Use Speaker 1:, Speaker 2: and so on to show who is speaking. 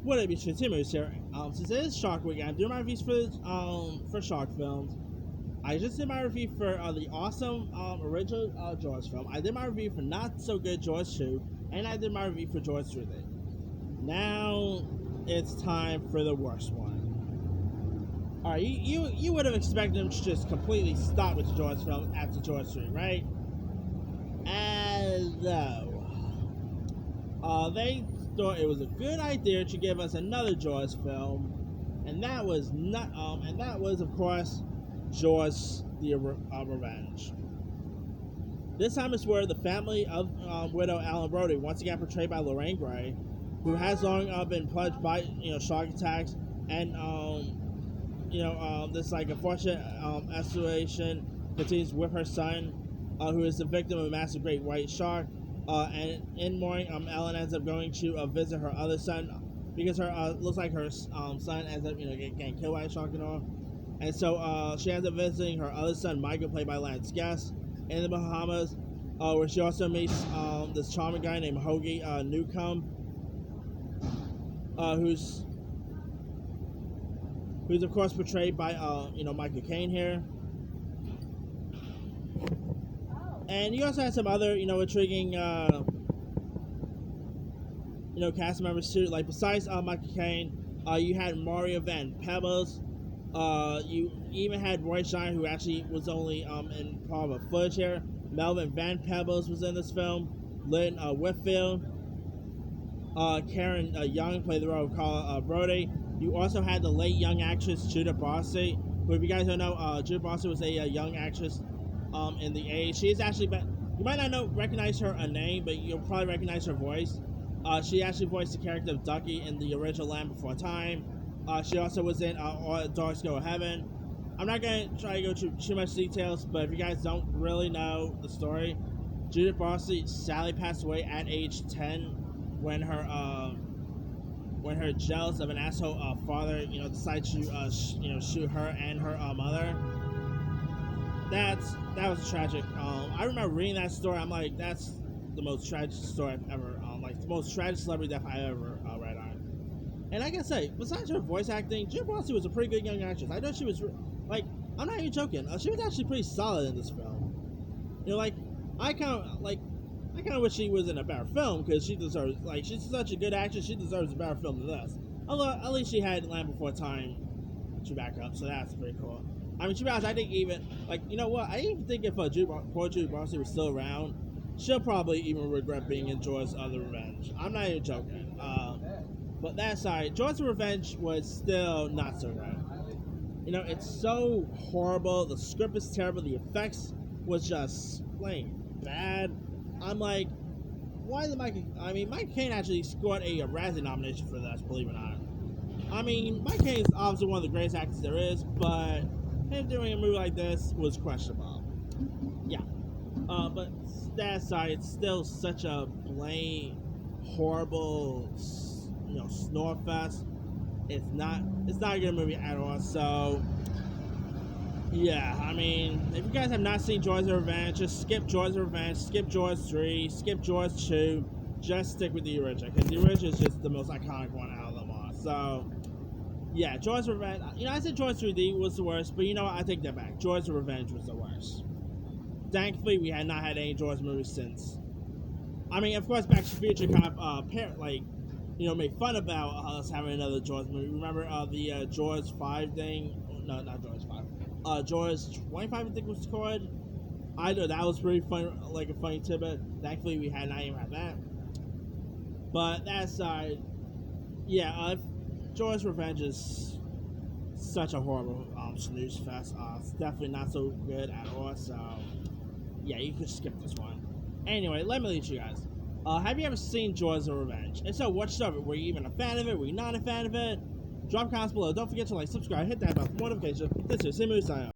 Speaker 1: What up, it's Timmons here. Since it is Shark Week, I'm doing my reviews for shark films. I just did my review for the awesome original Jaws film. I did my review for not so good Jaws 2, and I did my review for Jaws 3D. Now it's time for the worst one. Alright, you would have expected them to just completely stop with the Jaws film after Jaws 3, right? And no. They thought it was a good idea to give us another Jaws film, and that was of course Jaws: The Revenge. This time it's where the family of widow Ellen Brody, once again portrayed by Lorraine Gray, who has long been plagued by shark attacks and this like unfortunate escalation continues with her son, who is the victim of a massive great white shark. And in morning, Ellen ends up going to visit her other son because her looks like her son ends up getting killed by a shark and all. And so she ends up visiting her other son Michael, played by Lance Guest, in the Bahamas, where she also meets this charming guy named Hoagie Newcomb, who's of course portrayed by Michael Caine here. And you also had some other, intriguing, cast members too. Like besides Michael Caine, you had Mario Van Peebles. You even had Roy Scheider, who actually was only in part of a footage here. Melvin Van Peebles was in this film. Lynn Whitfield. Karen Young played the role of Carla Brody. You also had the late young actress Judith Barsi, who, if you guys don't know, Judith Barsi was a young actress in the age. She is actually, you might not recognize her a name, but you'll probably recognize her voice. She actually voiced the character of Ducky in the original Land Before Time. She also was in All Dogs Go to Heaven. I'm not going to try to go through too much details, but if you guys don't really know the story, Judith Barsi sadly passed away at age 10 when her jealous of an asshole father, decided to shoot her and her mother. That was tragic. I remember reading that story. I'm like, that's the most tragic story I've ever, the most tragic celebrity death I ever read on. And like I say, besides her voice acting, Jim Barsi was a pretty good young actress. I know she was, I'm not even joking. She was actually pretty solid in this film. I kind of wish she was in a better film, because she deserves, she's such a good actress. She deserves a better film than this. Although at least she had Land Before Time to back up, so that's pretty cool. I mean, to be honest, I think even, you know what? I even think if poor Judith Barsi was still around, she'll probably even regret being in Jaws: The Revenge. I'm not even joking. But that aside, Jaws: The Revenge was still not so good. It's so horrible. The script is terrible. The effects was just plain bad. I'm like, why did Mike Caine actually scored a Razzie nomination for this, believe it or not. I mean, Mike Caine is obviously one of the greatest actors there is, but him doing a movie like this was questionable. Yeah. But that aside, it's still such a plain, horrible, snore fest. It's not a good movie at all. So, yeah, I mean, if you guys have not seen Jaws: The Revenge, just skip Jaws: The Revenge, skip Jaws 3, skip Jaws 2, just stick with the original, because the original is just the most iconic one out of them all. So, yeah, Jaws: The Revenge, I said Jaws 3D was the worst, but you know what, I take that back. Jaws: The Revenge was the worst. Thankfully, we had not had any Jaws movies since. I mean, of course, Back to the Future kind of, made fun about us having another Jaws movie. Remember the Jaws 5 thing? No, not Jaws 5. Jaws 25, I think was called. I know that was pretty fun, like a funny tidbit. Thankfully, we had not even had that. But that aside, yeah, Jaws: Revenge is such a horrible snooze fest. It's definitely not so good at all. So, yeah, you can skip this one. Anyway, let me leave you guys. Have you ever seen Jaws: The Revenge? If so, what's of it? Were you even a fan of it? Were you not a fan of it? Drop comments below. Don't forget to subscribe, hit that bell for notifications. This is Simu signing off.